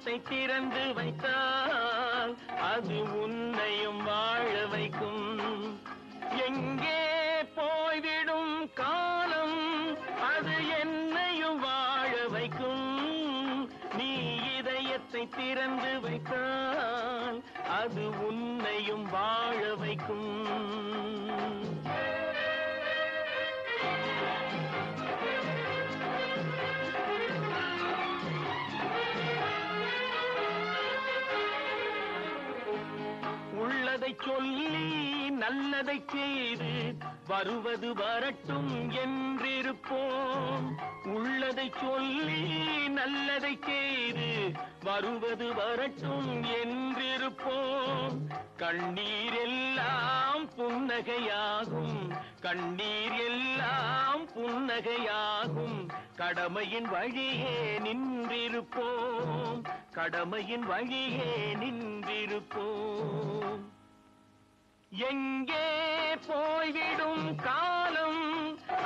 இதயத்தை திறந்து வைத்தால் அது உன்னையும் வாழ வைக்கும். எங்கே போய்விடும் காலம் அது என்னையும் வாழ வைக்கும். நீ இதயத்தை திறந்து வைத்தால் அது உன்னையும் வாழ வைக்கும். உள்ளதை சொல்லி நல்லதை செய்து வருவது வரட்டும் என்றிருப்போம். உள்ளதை சொல்லி நல்லதை செய்து வருவது வரட்டும் என்றிருப்போம். கண்ணீர் எல்லாம் புன்னகையாகும், கண்ணீர் எல்லாம் புன்னகையாகும். கடமையின் வழியே நின்றிருப்போம், கடமையின் வழியே நின்றிருப்போம். எங்கே போய்விடும் காலம்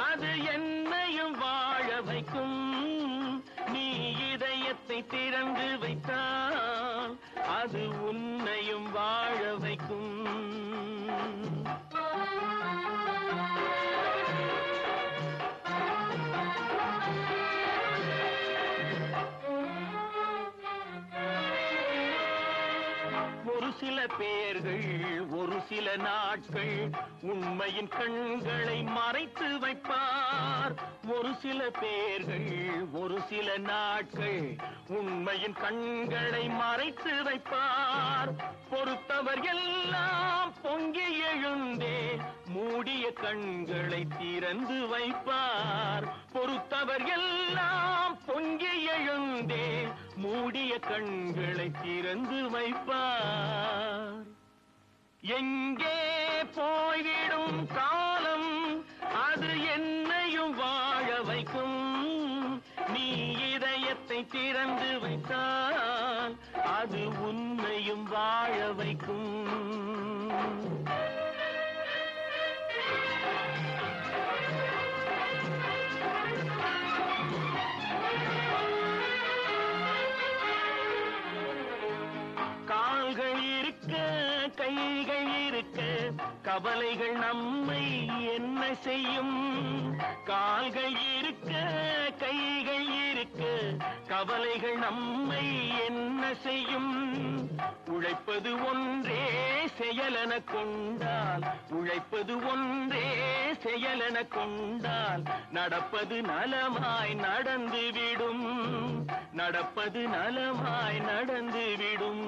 அது என்னையும் வாழ வைக்கும். நீ இதயத்தை திறந்து வைத்தால் அது உன்னையும் வாழ வைக்கும். ஒரு சில பேர்கள் ஒரு சில நாட்கள் உண்மையின் கண்களை மறைத்து வைப்பார். ஒரு சில பேர்கள் ஒரு சில நாட்கள் உண்மையின் கண்களை மறைத்து வைப்பார். பொறுத்தவர் எல்லாம் பொங்கி எழுந்தே மூடிய கண்களை திறந்து வைப்பார். பொறுத்தவர் எல்லாம் பொங்கி எழுந்தே மூடிய கண்களை திறந்து வைப்பார். எங்கே போய்விடும் காலம் அது என்னையும் வாழ வைக்கும். நீ இதயத்தை திறந்து வைத்தால் அது உன்னையும் வாழ வைக்கும். கால்கள் இருக்க கைகள் இருக்க கவலைகள் நம்மை என்ன செய்யும். கால்கள் இருக்க கைகள் இருக்க கவலைகள் நம்மை என்ன செய்யும். உழைப்பது ஒன்றே செயலென கொண்டால், உழைப்பது ஒன்றே செயலென கொண்டால் நடப்பது நலமாய் நடந்துவிடும், நடப்பது நலமாய் நடந்துவிடும்.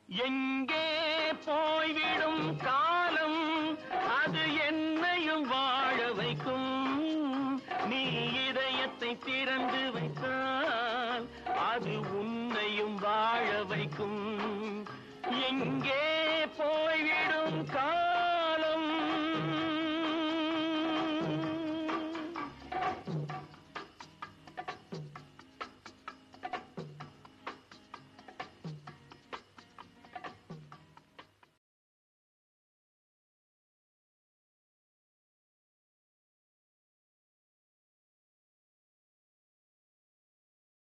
எங்கே போய்விடும் காலம் அது என்னையும் வாழ வைக்கும். நீ இதயத்தை திறந்து வைத்தால் அது உன்னையும் வாழ வைக்கும். எங்கே